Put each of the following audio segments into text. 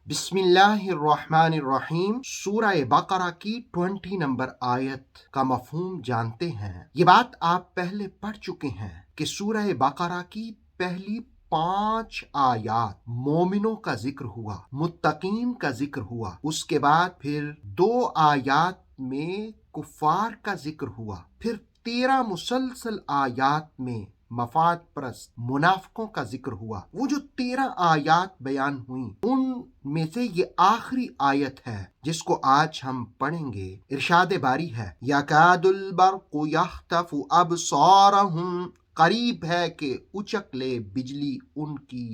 بسم اللہ الرحمن الرحیم۔ سورہ بقرہ کی 20 نمبر آیت کا مفہوم جانتے ہیں۔ یہ بات آپ پہلے پڑھ چکے ہیں کہ سورہ بقرہ کی پہلی 5 آیات مومنوں کا ذکر ہوا، متقین کا ذکر ہوا، اس کے بعد پھر 2 آیات میں کفار کا ذکر ہوا، پھر 13 مسلسل آیات میں مفاد پرست منافقوں کا ذکر ہوا۔ وہ جو 13 آیات بیان ہوئیں ان میں سے یہ آخری آیت ہے جس کو آج ہم پڑھیں گے۔ ارشاد باری ہے یکاد البرق یخطف ابصارہم، قریب ہے کہ اچک لے بجلی ان کی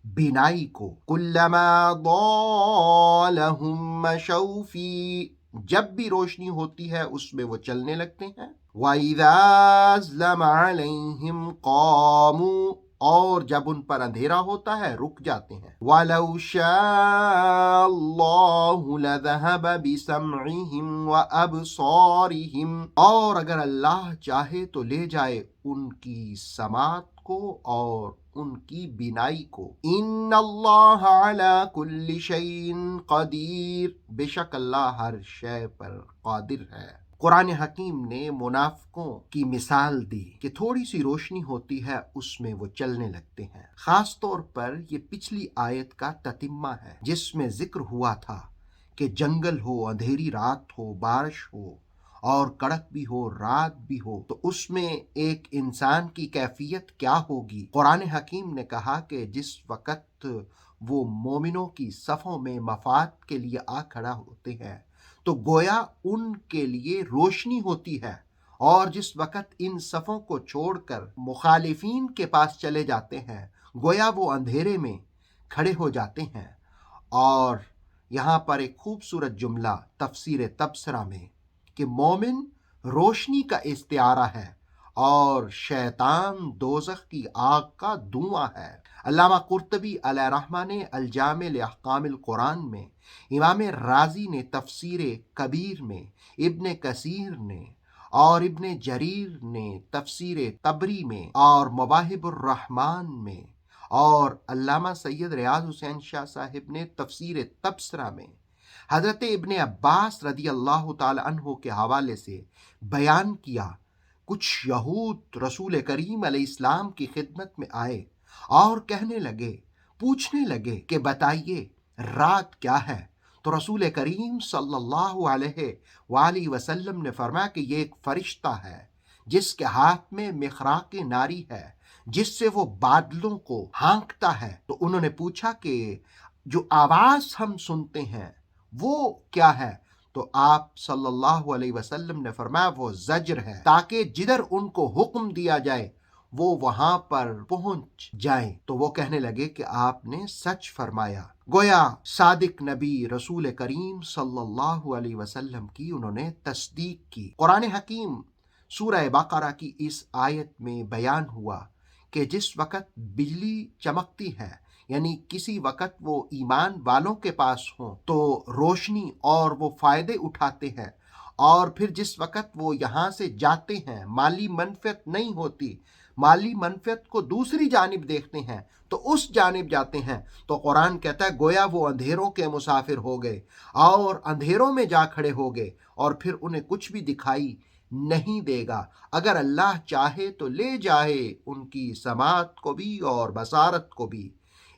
بینائی کو۔ کلما ضاء لہم مشوا فیہ، جب بھی روشنی ہوتی ہے اس میں وہ چلنے لگتے ہیں۔ وَإِذَا أَظْلَمَ عَلَيْهِمْ قَامُوا، اور جب ان پر اندھیرا ہوتا ہے رک جاتے ہیں۔ وَلَوْ شَاءَ اللَّهُ لَذَهَبَ بِسَمْعِهِمْ وَأَبْصَارِهِمْ، اور اگر اللہ چاہے تو لے جائے ان کی سماعت کو اور ان کی بینائی کو۔ ان اللہ علی کل شیء قدیر، بے شک اللہ ہر شے پر قادر ہے۔ قرآن حکیم نے منافقوں کی مثال دی کہ تھوڑی سی روشنی ہوتی ہے اس میں وہ چلنے لگتے ہیں۔ خاص طور پر یہ پچھلی آیت کا تتمہ ہے جس میں ذکر ہوا تھا کہ جنگل ہو، اندھیری رات ہو، بارش ہو اور کڑک بھی ہو، رات بھی ہو، تو اس میں ایک انسان کی کیفیت کیا ہوگی۔ قرآن حکیم نے کہا کہ جس وقت وہ مومنوں کی صفوں میں مفاد کے لیے آ کھڑا ہوتے ہیں تو گویا ان کے لیے روشنی ہوتی ہے، اور جس وقت ان صفوں کو چھوڑ کر مخالفین کے پاس چلے جاتے ہیں گویا وہ اندھیرے میں کھڑے ہو جاتے ہیں۔ اور یہاں پر ایک خوبصورت جملہ تفسیر تبصرہ میں کہ مومن روشنی کا استعارہ ہے اور شیطان دوزخ کی آگ کا دھواں ہے۔ علامہ قرطبی علیہ رحمہ نے الجامع لاحکام القرآن میں، امام رازی نے تفسیر کبیر میں، ابن کثیر نے اور ابن جریر نے تفسیر طبری میں اور مواہب الرحمن میں، اور علامہ سید ریاض حسین شاہ صاحب نے تفسیر تبصرہ میں حضرت ابن عباس رضی اللہ تعالی عنہ کے حوالے سے بیان کیا۔ کچھ یہود رسول کریم علیہ السلام کی خدمت میں آئے اور کہنے لگے، پوچھنے لگے کہ بتائیے رات کیا ہے؟ تو رسول کریم صلی اللہ علیہ وآلہ وسلم نے فرمایا کہ یہ ایک فرشتہ ہے جس کے ہاتھ میں مخراق ناری ہے، جس سے وہ بادلوں کو ہانکتا ہے۔ تو انہوں نے پوچھا کہ جو آواز ہم سنتے ہیں وہ کیا ہے؟ تو آپ صلی اللہ علیہ وسلم نے فرمایا وہ زجر ہے، تاکہ جدھر ان کو حکم دیا جائے وہ وہاں پر پہنچ جائیں۔ تو وہ کہنے لگے کہ آپ نے سچ فرمایا۔ گویا صادق نبی رسول کریم صلی اللہ علیہ وسلم کی انہوں نے تصدیق کی۔ قرآن حکیم سورہ بقرہ کی اس آیت میں بیان ہوا کہ جس وقت بجلی چمکتی ہے، یعنی کسی وقت وہ ایمان والوں کے پاس ہوں تو روشنی اور وہ فائدے اٹھاتے ہیں، اور پھر جس وقت وہ یہاں سے جاتے ہیں مالی منفعت نہیں ہوتی، مالی منفعت کو دوسری جانب دیکھتے ہیں تو اس جانب جاتے ہیں، تو قرآن کہتا ہے گویا وہ اندھیروں کے مسافر ہو گئے اور اندھیروں میں جا کھڑے ہو گئے، اور پھر انہیں کچھ بھی دکھائی نہیں دے گا۔ اگر اللہ چاہے تو لے جائے ان کی سماعت کو بھی اور بصارت کو بھی۔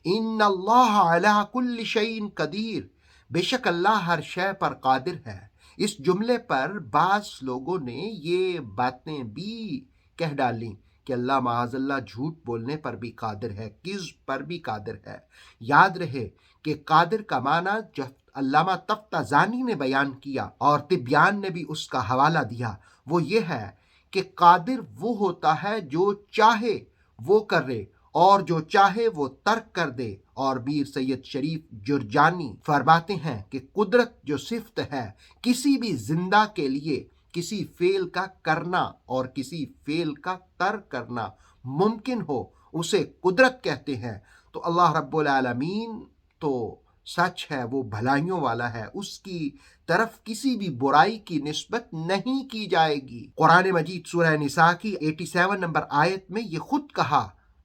ان اللہ علی کل شیء قدیر، بے شک اللہ ہر شے پر قادر ہے۔ اس جملے پر بعض لوگوں نے یہ باتیں بھی کہہ ڈالیں کہ اللہ معاذ اللہ جھوٹ بولنے پر بھی قادر ہے، کذب پر بھی قادر ہے۔ یاد رہے کہ قادر کا معنی جو علامہ تفتزانی نے بیان کیا اور طبیان نے بھی اس کا حوالہ دیا وہ یہ ہے کہ قادر وہ ہوتا ہے جو چاہے وہ کرے اور جو چاہے وہ ترک کر دے۔ اور میر سید شریف جرجانی فرماتے ہیں کہ قدرت جو صفت ہے کسی بھی زندہ کے لیے کسی فعل کا کرنا اور کسی فعل کا ترک کرنا ممکن ہو اسے قدرت کہتے ہیں۔ تو اللہ رب العالمین تو سچ ہے، وہ بھلائیوں والا ہے، اس کی طرف کسی بھی برائی کی نسبت نہیں کی جائے گی۔ قرآن مجید سورہ نساء کی 87 نمبر آیت میں یہ خود کہا